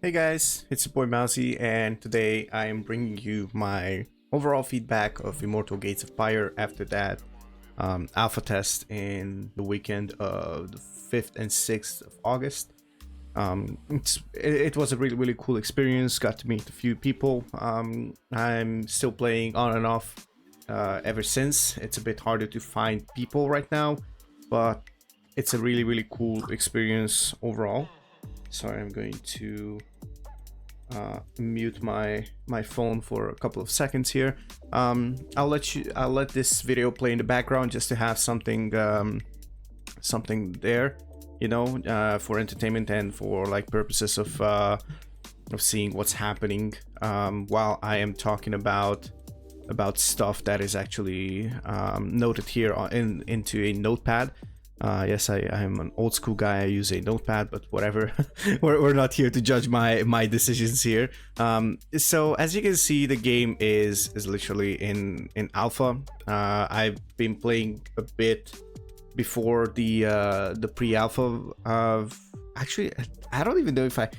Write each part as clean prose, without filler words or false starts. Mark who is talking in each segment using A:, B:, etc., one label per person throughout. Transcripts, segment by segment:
A: Hey guys, it's your boy Mauzy, and today I am bringing you my overall feedback of Immortal Gates of Fire after that alpha test in the weekend of the 5th and 6th of August. It was a really cool experience, got to meet a few people. I'm still playing on and off ever since. It's a bit harder to find people right now, but it's a really cool experience overall. Sorry, I'm going to mute my phone for a couple of seconds here. I'll let this video play in the background just to have something there, you know, for entertainment and for like purposes of seeing what's happening while I am talking about stuff that is actually noted here into a notepad. Yes, I'm an old school guy. I use a notepad, but whatever. we're not here to judge my decisions here. So as you can see, the game is literally in alpha. I've been playing a bit before the pre-alpha. Actually, I don't even know if I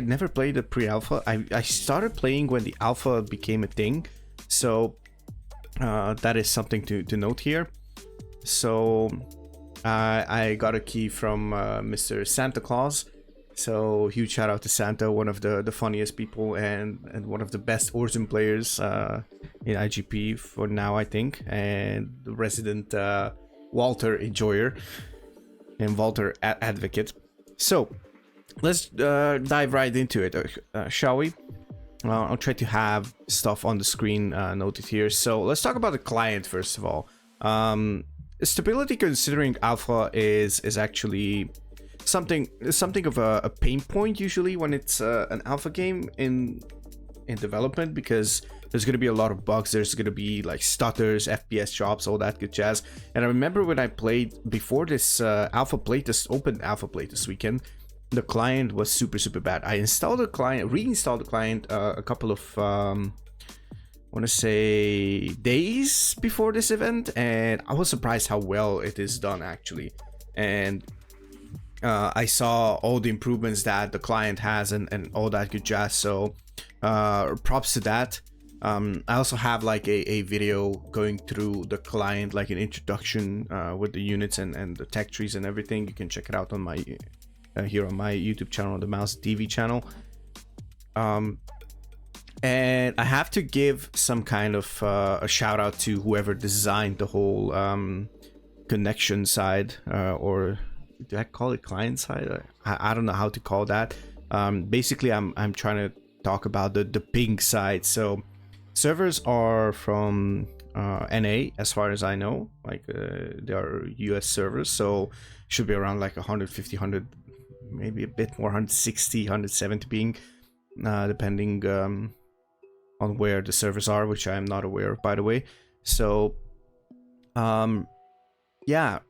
A: never played the pre-alpha. I started playing when the alpha became a thing. So that is something to note here. So I got a key from Mr. Santa Claus, so huge shout out to Santa, one of the funniest people and one of the best Origin players in IGP for now, I think, and the resident Walter enjoyer and Walter advocate. So let's dive right into it, shall we? I'll try to have stuff on the screen noted here. So let's talk about the client first of all. Stability, considering alpha is actually something of a pain point usually when it's an alpha game in development, because there's going to be a lot of bugs. There's going to be like stutters, FPS drops, all that good jazz. And I remember when I played before this alpha playtest, open alpha playtest weekend, the client was super bad. I installed the client, reinstalled the client a couple of I want to say days before this event, and I was surprised how well it is done actually. And I saw all the improvements that the client has and all that good jazz, so props to that. I also have like a video going through the client, like an introduction with the units and the tech trees and everything. You can check it out on my here on my YouTube channel, the Mauzy TV channel. And I have to give some kind of a shout out to whoever designed the whole connection side, or did I call it client side? I don't know how to call that. Basically, I'm trying to talk about the ping side. So servers are from NA, as far as I know. Like they are US servers, so should be around like 150, 100, maybe a bit more, 160, 170 ping, depending on where the servers are, which I am not aware of, by the way. So yeah,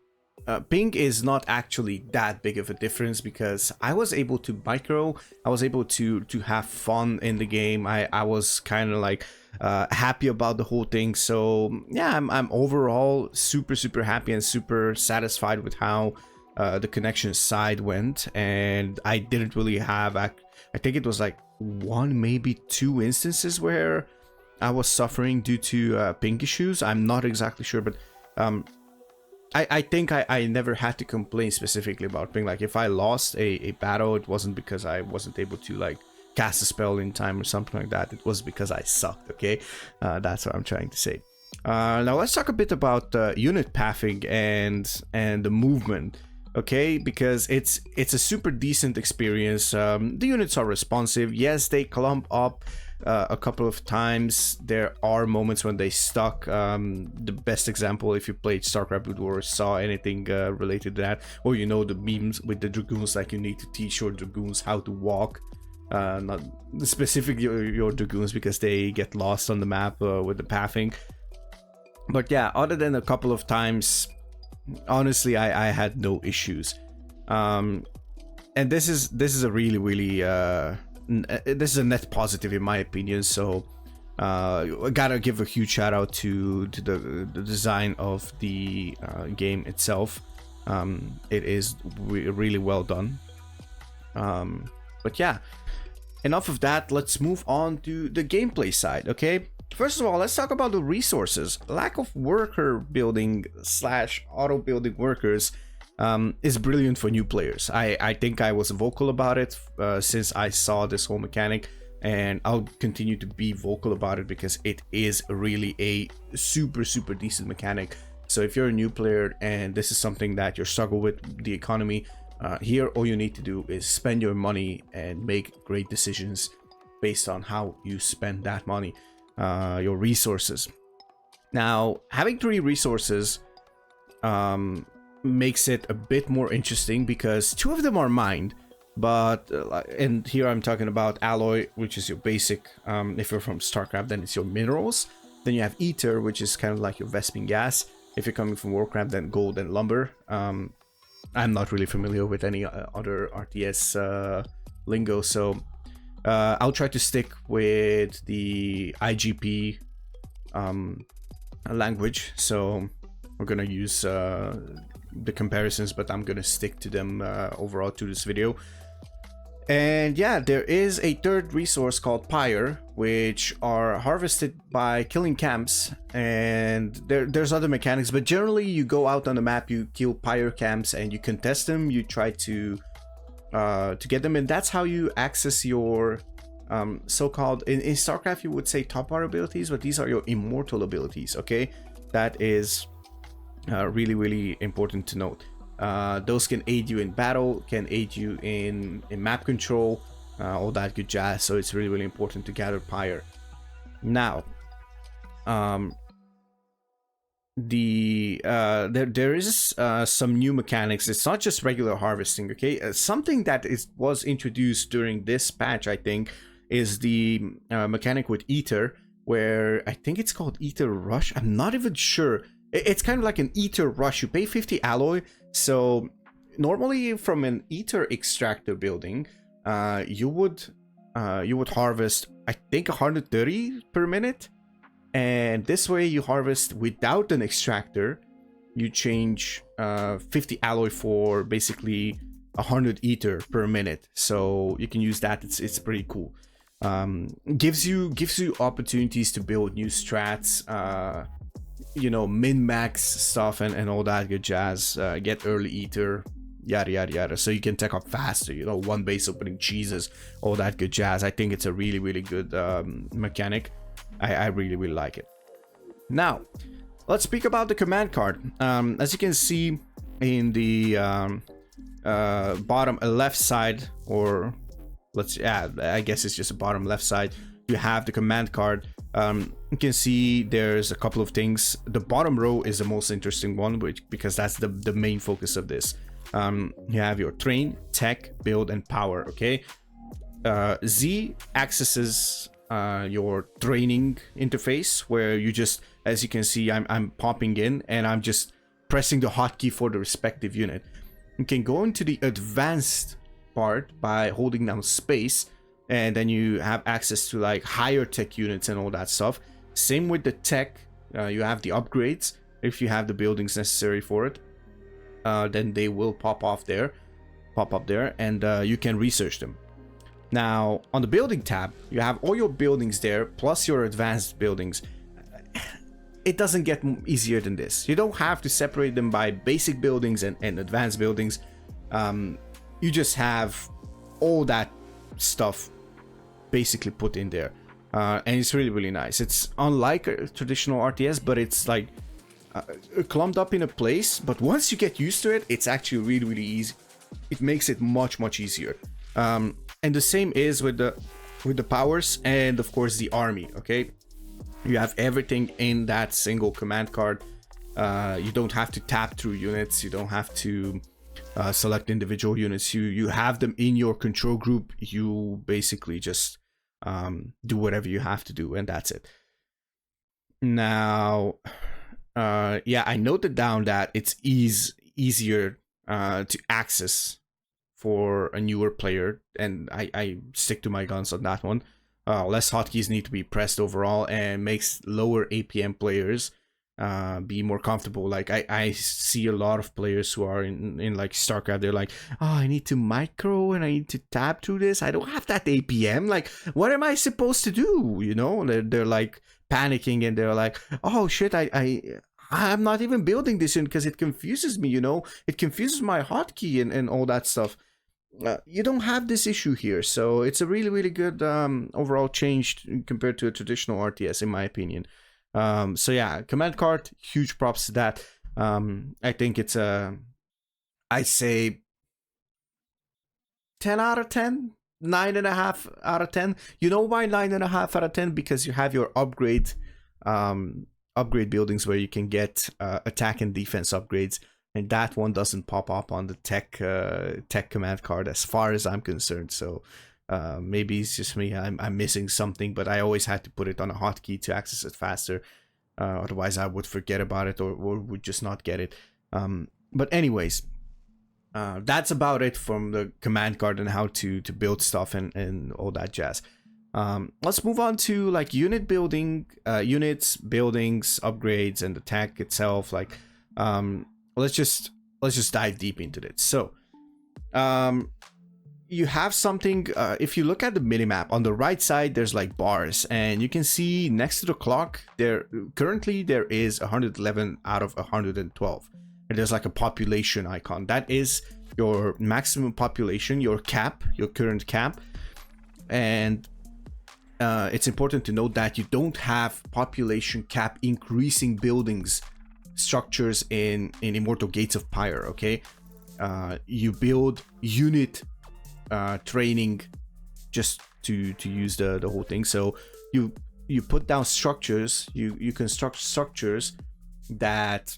A: ping is not actually that big of a difference, because I was able to micro, I was able to have fun in the game. I was kind of like happy about the whole thing. So yeah, I'm overall super happy and super satisfied with how the connection side went. And I didn't really have, I think it was like one, maybe two instances where I was suffering due to ping issues. I'm not exactly sure, but I think I never had to complain specifically about ping. Like if I lost a battle, it wasn't because I wasn't able to like cast a spell in time or something like that. It was because I sucked. Okay, that's what I'm trying to say. Now let's talk a bit about unit pathing and the movement. Okay, because it's a super decent experience. The units are responsive. Yes, they clump up a couple of times. There are moments when they stuck. The best example, if you played Starcraft or saw anything related to that, or you know the memes with the dragoons, like you need to teach your dragoons how to walk. Not specifically your dragoons, because they get lost on the map with the pathing. But yeah, other than a couple of times, honestly, I had no issues. And this is a really this is a net positive in my opinion. So I gotta give a huge shout out to the design of the game itself. It is really well done. But yeah, enough of that. Let's move on to the gameplay side, okay? First of all, let's talk about the resources. Lack of worker building / auto building workers is brilliant for new players. I think I was vocal about it since I saw this whole mechanic, and I'll continue to be vocal about it because it is really a super decent mechanic. So if you're a new player and this is something that you're struggling with the economy, here all you need to do is spend your money and make great decisions based on how you spend that money, your resources. Now, having 3 resources makes it a bit more interesting because 2 of them are mined, but and here I'm talking about alloy, which is your basic. If you're from Starcraft, then it's your minerals. Then you have ether, which is kind of like your Vespene gas. If you're coming from Warcraft, then gold and lumber. I'm not really familiar with any other RTS lingo, so I'll try to stick with the IGP language. So we're gonna use the comparisons, but I'm gonna stick to them overall to this video. And yeah, there is a 3rd resource called Pyre, which are harvested by killing camps, and there's other mechanics, but generally you go out on the map, you kill Pyre camps and you contest them, you try to get them, and that's how you access your so-called, in Starcraft you would say top bar abilities, but these are your immortal abilities, okay? That is really important to note. Those can aid you in battle, can aid you in map control, all that good jazz. So it's really important to gather Pyre. Now, there is some new mechanics. It's not just regular harvesting, okay? Something that was introduced during this patch, I think, is the mechanic with ether, where I think it's called ether rush. I'm not even sure. It's kind of like an ether rush. You pay 50 alloy. So normally from an ether extractor building, you would harvest, I think, 130 per minute. And this way you harvest without an extractor. You change 50 alloy for basically 100 ether per minute. So you can use that. It's pretty cool. Gives you opportunities to build new strats, you know, min-max stuff and all that good jazz, get early ether, yada. So you can tech up faster, you know, 1 base opening cheeses, all that good jazz. I think it's a really good mechanic. I really like it. Now, let's speak about the command card. As you can see in the bottom left side, or I guess it's just the bottom left side, you have the command card. You can see there's a couple of things. The bottom row is the most interesting one, because that's the main focus of this. You have your train, tech, build, and power. Okay. Z accesses your training interface, where you just, as you can see, I'm popping in and I'm just pressing the hotkey for the respective unit. You can go into the advanced part by holding down space, and then you have access to like higher tech units and all that stuff. Same with the tech. You have the upgrades. If you have the buildings necessary for it, then they will pop up there, and you can research them. Now, on the building tab, you have all your buildings there, plus your advanced buildings. It doesn't get easier than this. You don't have to separate them by basic buildings and advanced buildings. You just have all that stuff basically put in there. And it's really nice. It's unlike a traditional RTS, but it's like clumped up in a place. But once you get used to it, it's actually really easy. It makes it much easier. And the same is with the powers and of course the army. Okay, you have everything in that single command card. You don't have to tap through units. You don't have to select individual units. You have them in your control group. You basically just do whatever you have to do, and that's it. Now, yeah, I noted down that it's easier to access for a newer player, and I stick to my guns on that one. Less hotkeys need to be pressed overall, and makes lower APM players be more comfortable. Like I see a lot of players who are in like Starcraft, they're like, oh, I need to micro and I need to tab through this, I don't have that APM, like what am I supposed to do, you know? They're like panicking and they're like, oh shit, I'm not even building this in because it confuses me, you know, it confuses my hotkey and all that stuff. You don't have this issue here, so it's a really good overall change compared to a traditional RTS, in my opinion. So yeah, command card, huge props to that. I think it's I'd say 10 out of 10, 9.5 out of 10. You know why 9.5 out of 10? Because you have your upgrade buildings where you can get attack and defense upgrades, and that one doesn't pop up on the tech command card as far as I'm concerned. So maybe it's just me, I'm missing something, but I always had to put it on a hotkey to access it faster. Otherwise I would forget about it or would just not get it. But anyways, that's about it from the command card and how to build stuff and all that jazz. Let's move on to like unit building, units, buildings, upgrades, and the tech itself. Like let's just dive deep into this. So you have something, if you look at the minimap on the right side, there's like bars, and you can see next to the clock there currently there is 111 out of 112, and there's like a population icon. That is your maximum population, your cap, your current cap. And it's important to note that you don't have population cap increasing buildings structures in Immortal Gates of Pyre. Okay, you build unit training just to use the whole thing. So you put down structures, you construct structures that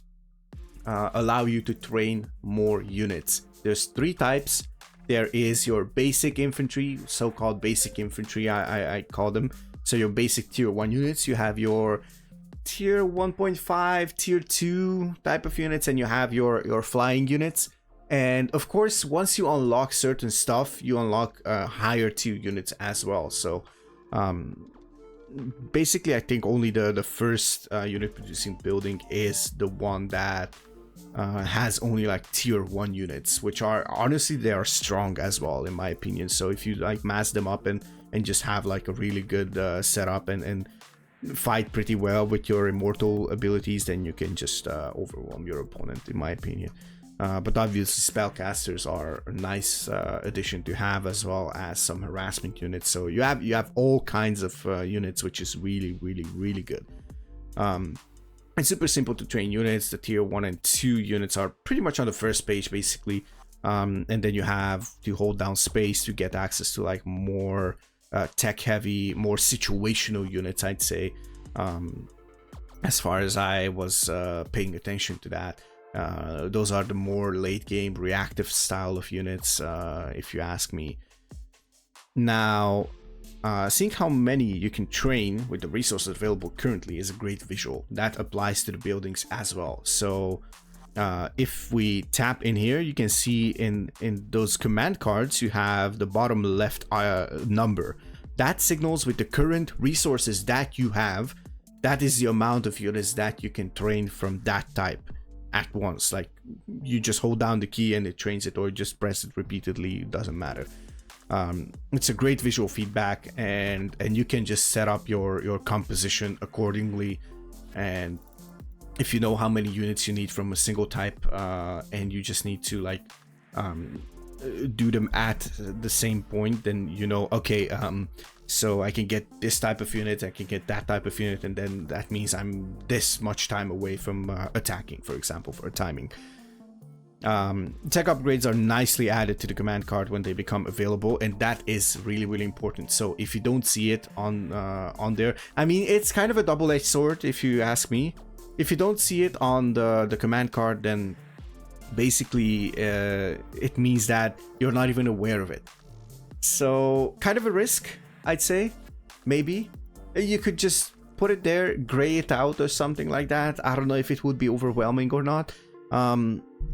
A: allow you to train more units. There's 3 types. There is your basic infantry, so-called basic infantry, I call them. So your basic tier 1 units, you have your tier 1.5, tier 2 type of units, and you have your flying units. And of course, once you unlock certain stuff, you unlock higher tier units as well. So basically, I think only the first unit producing building is the one that has only like tier 1 units, which are honestly, they are strong as well in my opinion. So if you like mass them up and just have like a really good setup and fight pretty well with your immortal abilities, then you can just overwhelm your opponent, in my opinion. But obviously spellcasters are a nice addition to have, as well as some harassment units. So you have all kinds of units, which is really good. It's super simple to train units. The tier 1 and 2 units are pretty much on the first page basically, and then you have to hold down space to get access to like more tech heavy, more situational units, I'd say, as far as I was paying attention to that. Those are the more late game reactive style of units, if you ask me. Now, seeing how many you can train with the resources available currently is a great visual. That applies to the buildings as well. So if we tap in here, you can see in those command cards, you have the bottom left number. That signals with the current resources that you have, that is the amount of units that you can train from that type at once. Like, you just hold down the key and it trains it, or just press it repeatedly, it doesn't matter. It's a great visual feedback, and you can just set up your composition accordingly. And if you know how many units you need from a single type, and you just need to like do them at the same point, then you know, okay, so I can get this type of unit, I can get that type of unit, and then that means I'm this much time away from attacking, for example, for timing. Tech upgrades are nicely added to the command card when they become available, and that is really important. So if you don't see it on there, I mean, it's kind of a double-edged sword if you ask me. If you don't see it on the command card, then basically it means that you're not even aware of it. So kind of a risk, I'd say. Maybe you could just put it there, gray it out or something like that. I don't know if it would be overwhelming or not.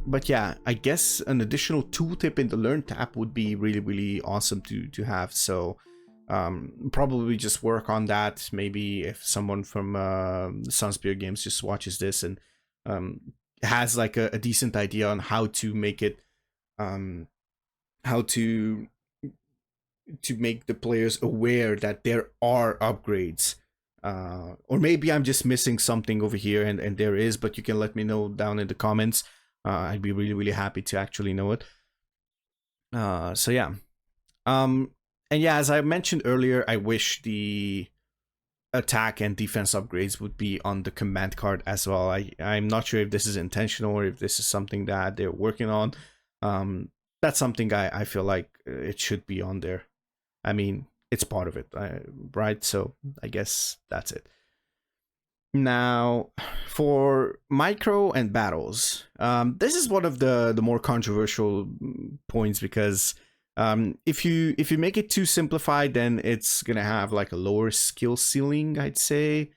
A: But yeah, I guess an additional tooltip in the learn tab would be really awesome to have. So Probably just work on that. Maybe if someone from Sunspear Games just watches this and has like a decent idea on how to make it, how to make the players aware that there are upgrades. Or maybe I'm just missing something over here, and there is, but you can let me know down in the comments. I'd be really, really happy to actually know it. So yeah. And yeah, as I mentioned earlier, I wish the attack and defense upgrades would be on the command card as well. I'm not sure if this is intentional or if this is something that they're working on. That's something I feel like it should be on there. I mean, it's part of it, right? So I guess that's it. Now, for micro and battles, this is one of the more controversial points, because if you make it too simplified, then it's gonna have like a lower skill ceiling, I'd say.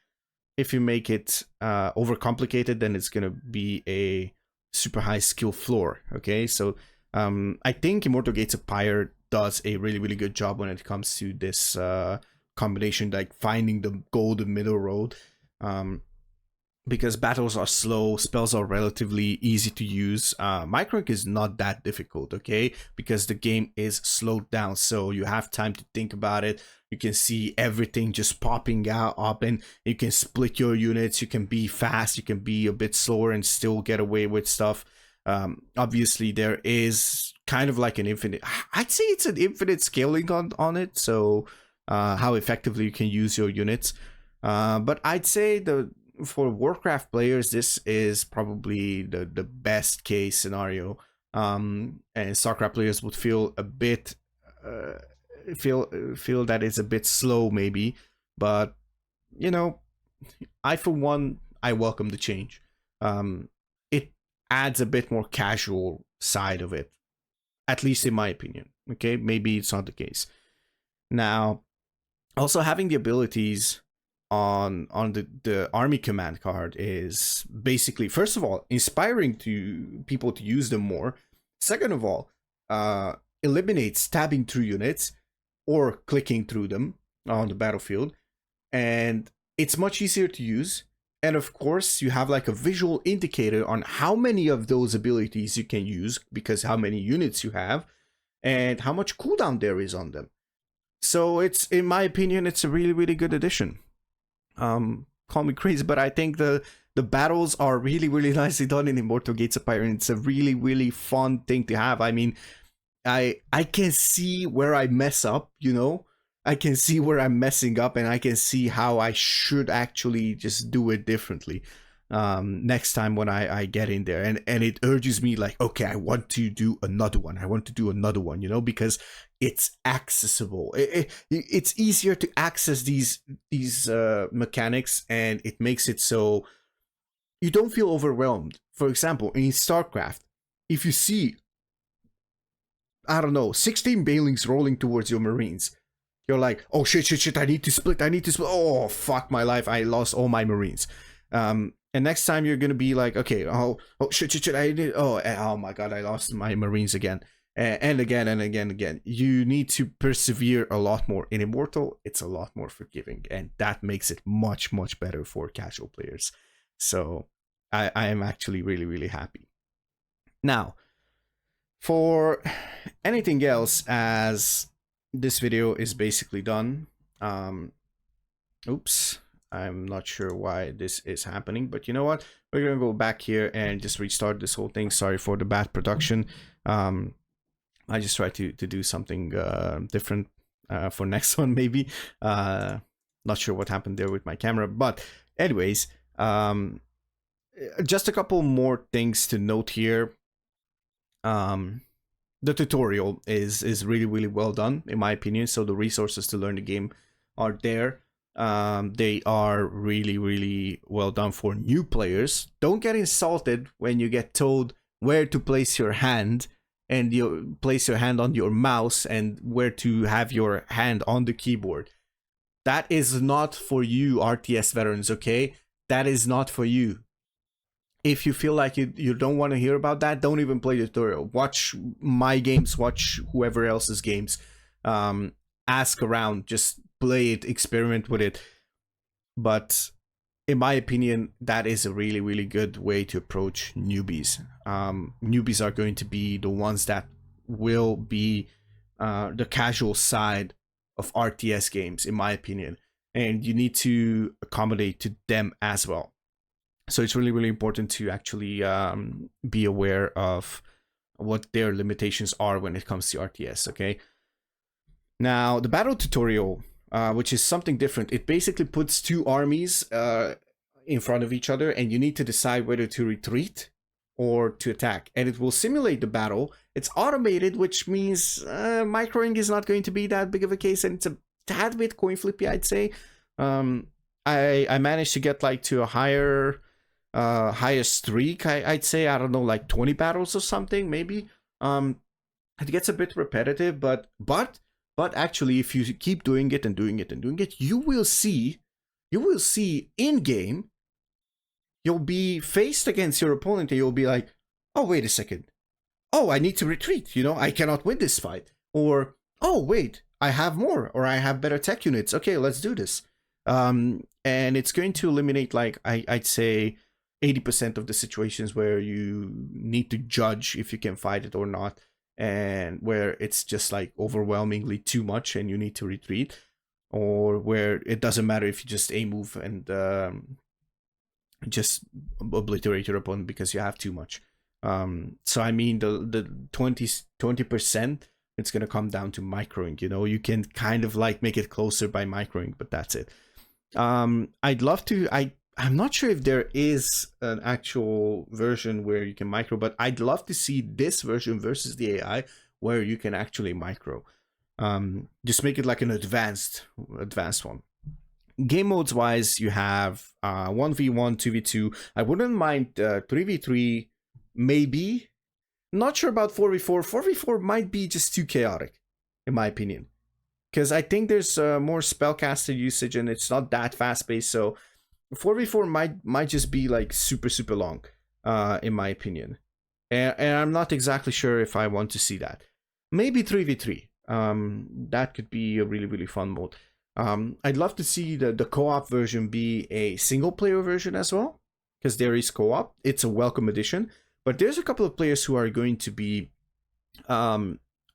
A: If you make it overcomplicated, then it's gonna be a super high skill floor. Okay, so I think Immortal Gates of Pyre does a really, really good job when it comes to this combination, like finding the golden middle road. Because battles are slow, spells are relatively easy to use. Microink is not that difficult, okay? Because the game is slowed down, so you have time to think about it. You can see everything just popping up, and you can split your units. You can be fast, you can be a bit slower and still get away with stuff. Obviously, there is kind of like an infinite, I'd say it's an infinite scaling on it, so how effectively you can use your units. But I'd say for Warcraft players, this is probably the best case scenario. And Starcraft players would feel a bit feel that it's a bit slow maybe, but you know, I for one, I welcome the change. It adds a bit more casual side of it, at least in my opinion. Okay, maybe it's not the case. Now, also having the abilities on the army command card is basically, first of all, inspiring to people to use them more. Second of all, eliminates stabbing through units or clicking through them on the battlefield, and it's much easier to use. And of course, you have like a visual indicator on how many of those abilities you can use, because how many units you have and how much cooldown there is on them. So it's, in my opinion, it's a really, really good addition. Call me crazy, but I think the battles are really, really nicely done in Immortal Gates of Pyre, and it's a really, really fun thing to have. I mean, I can see where I mess up, you know? I can see where I'm messing up, and I can see how I should actually just do it differently next time when I get in there. And it urges me like, okay, I want to do another one. I want to do another one, you know, because it's accessible. It's easier to access these mechanics, and it makes it so you don't feel overwhelmed. For example, in StarCraft, if you see, I don't know, 16 Banelings rolling towards your Marines, you're like, oh shit, I need to split. Oh, fuck my life, I lost all my Marines. And next time you're gonna be like, okay, oh shit, I did, oh my god, I lost my Marines again. And again and again. You need to persevere a lot more. In Immortal, it's a lot more forgiving, and that makes it much, much better for casual players. So I am actually really, really happy. Now, for anything else, as this video is basically done. Oops, I'm not sure why this is happening, but you know what? We're gonna go back here and just restart this whole thing. Sorry for the bad production. I just tried to do something different for next one, maybe. Not sure what happened there with my camera, but anyways, just a couple more things to note here. The tutorial is really, really well done, in my opinion. So the resources to learn the game are there. They are really, really well done for new players. Don't get insulted when you get told where to place your hand, and you place your hand on your mouse, and where to have your hand on the keyboard. That is not for you, RTS veterans, okay? That is not for you. If you feel like you don't want to hear about that, don't even play the tutorial. Watch my games, watch whoever else's games. ask around, just play it, experiment with it. But in my opinion, that is a really, really good way to approach newbies. Newbies are going to be the ones that will be the casual side of RTS games, in my opinion. And you need to accommodate to them as well. So it's really, really important to actually be aware of what their limitations are when it comes to RTS, okay? Now, the battle tutorial, which is something different, it basically puts two armies in front of each other, and you need to decide whether to retreat or to attack. And it will simulate the battle. It's automated, which means microing is not going to be that big of a case, and it's a tad bit coin flippy, I'd say. I managed to get like to a higher streak, I'd say. I don't know, like 20 battles or something, maybe. It gets a bit repetitive, but actually, if you keep doing it and doing it and doing it, you will see in game, you'll be faced against your opponent and you'll be like, oh, wait a second. Oh, I need to retreat. You know, I cannot win this fight. Or, oh, wait, I have more, or I have better tech units. Okay, let's do this. And it's going to eliminate, like, I'd say 80% of the situations where you need to judge if you can fight it or not, and where it's just like overwhelmingly too much and you need to retreat, or where it doesn't matter if you just A move and just obliterate your opponent because you have too much. So I mean, the 20%, it's gonna come down to microing. You know, you can kind of like make it closer by microing, but that's it. I'd love to. I'm not sure if there is an actual version where you can micro, but I'd love to see this version versus the AI where you can actually micro. Just make it like an advanced one. Game modes wise, you have 1v1, 2v2. I wouldn't mind 3v3, maybe. Not sure about 4v4. 4v4 might be just too chaotic, in my opinion. Because I think there's more spellcaster usage and it's not that fast paced. So 4v4 might just be like super, super long, in my opinion. And I'm not exactly sure if I want to see that. Maybe 3v3. That could be a really, really fun mode. I'd love to see the co-op version be a single player version as well, because there is co-op. It's a welcome addition, but there's a couple of players who are going to be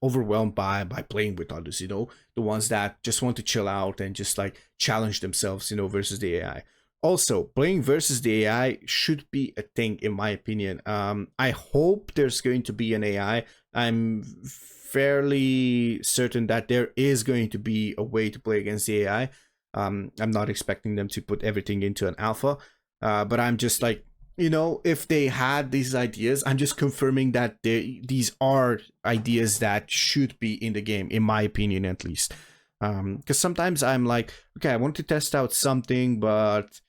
A: overwhelmed by playing with others, you know, the ones that just want to chill out and just like challenge themselves, you know, versus the AI. Also, playing versus the AI should be a thing, in my opinion. I hope there's going to be an AI. I'm fairly certain that there is going to be a way to play against the AI. I'm not expecting them to put everything into an alpha, but I'm just like, you know, if they had these ideas, I'm just confirming that these are ideas that should be in the game, in my opinion, at least. Because sometimes I'm like, okay, I want to test out something, but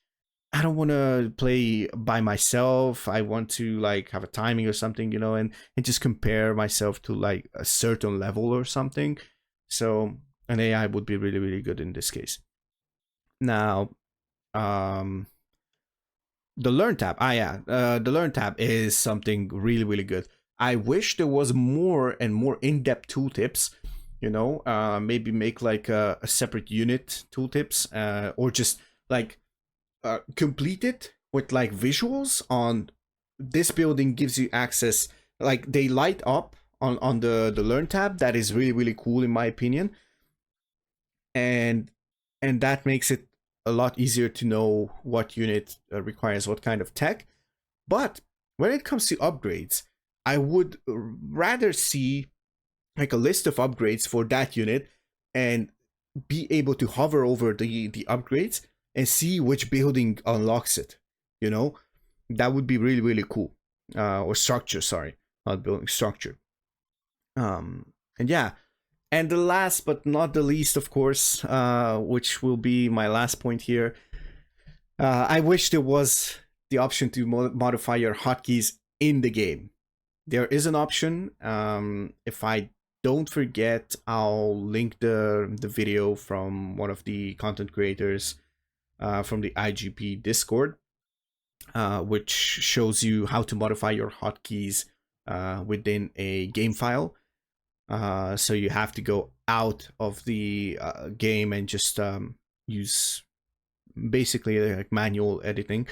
A: I don't want to play by myself. I want to like have a timing or something, you know, and just compare myself to like a certain level or something. So an AI would be really, really good in this case. Now, the Learn tab. The Learn tab is something really, really good. I wish there was more and more in-depth tooltips, you know, maybe make like a separate unit tooltips, or just like complete it with like visuals on this building gives you access, like they light up on the Learn tab. That is really, really cool in my opinion, and that makes it a lot easier to know what unit requires what kind of tech. But when it comes to upgrades, I would rather see like a list of upgrades for that unit and be able to hover over the upgrades and see which building unlocks it, you know. That would be really, really cool. Or structure, sorry, not building, structure. And yeah, and the last but not the least, of course, which will be my last point here, I wish there was the option to modify your hotkeys in the game. There is an option. If I don't forget, I'll link the video from one of the content creators from the IGP Discord, which shows you how to modify your hotkeys within a game file. So you have to go out of the game and just use basically like manual editing,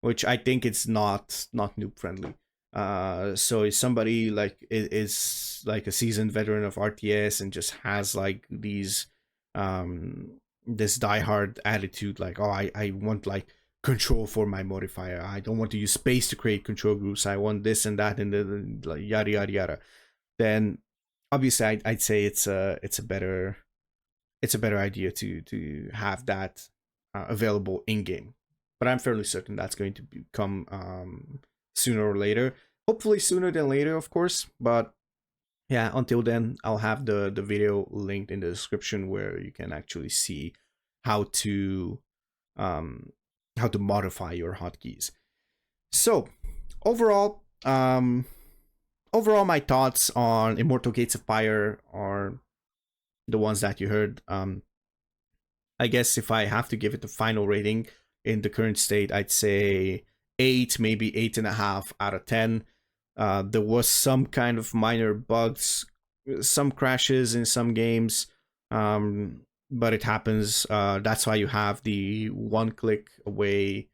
A: which I think it's not noob friendly. So if somebody like is like a seasoned veteran of RTS and just has like these this diehard attitude, like, oh, I want like control for my modifier, I don't want to use space to create control groups, I want this and that and the like, yada yada yada, then obviously I'd say it's a better idea to have that available in game. But I'm fairly certain that's going to become sooner or later. Hopefully sooner than later, of course. But yeah, until then, I'll have the video linked in the description where you can actually see how to um, modify your hotkeys. So overall, my thoughts on Immortal Gates of Fire are the ones that you heard. I guess if I have to give it the final rating in the current state, I'd say 8, maybe 8.5 out of 10. There was some kind of minor bugs, some crashes in some games, but it happens. That's why you have the one-click away,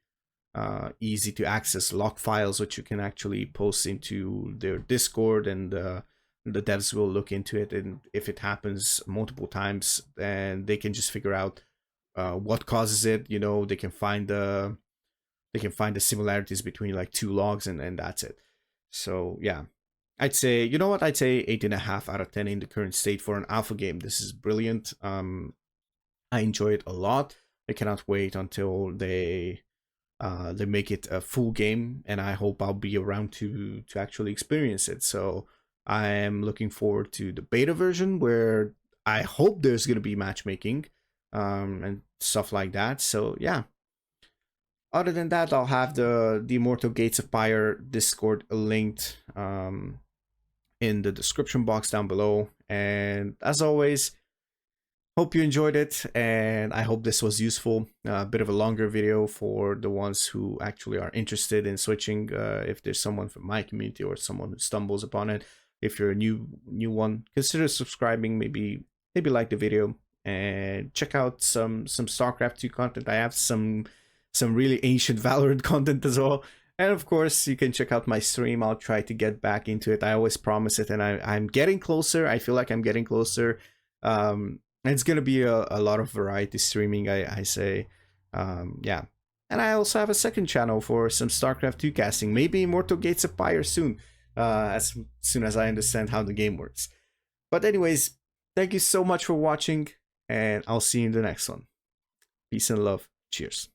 A: easy to access log files, which you can actually post into their Discord, and the devs will look into it. And if it happens multiple times, then they can just figure out what causes it. You know, they can find the similarities between like two logs, and that's it. So yeah, I'd say, you know what, I'd say 8.5 out of 10 in the current state for an alpha game. This is brilliant. I enjoy it a lot. I cannot wait until they make it a full game, and I hope I'll be around to actually experience it. So I am looking forward to the beta version, where I hope there's going to be matchmaking and stuff like that. So yeah, other than that, I'll have the Immortal Gates of Fire Discord linked in the description box down below. And as always, hope you enjoyed it, and I hope this was useful. A bit of a longer video for the ones who actually are interested in switching. If there's someone from my community or someone who stumbles upon it, if you're a new one, consider subscribing. Maybe like the video, and check out some Starcraft 2 content. I have some really ancient Valorant content as well. And of course, you can check out my stream. I'll try to get back into it. I always promise it, and I'm getting closer. I feel like I'm getting closer. It's gonna be a lot of variety streaming, I say. Yeah. And I also have a second channel for some StarCraft 2 casting. Maybe Immortal Gates of Fire soon. As soon as I understand how the game works. But anyways, thank you so much for watching, and I'll see you in the next one. Peace and love. Cheers.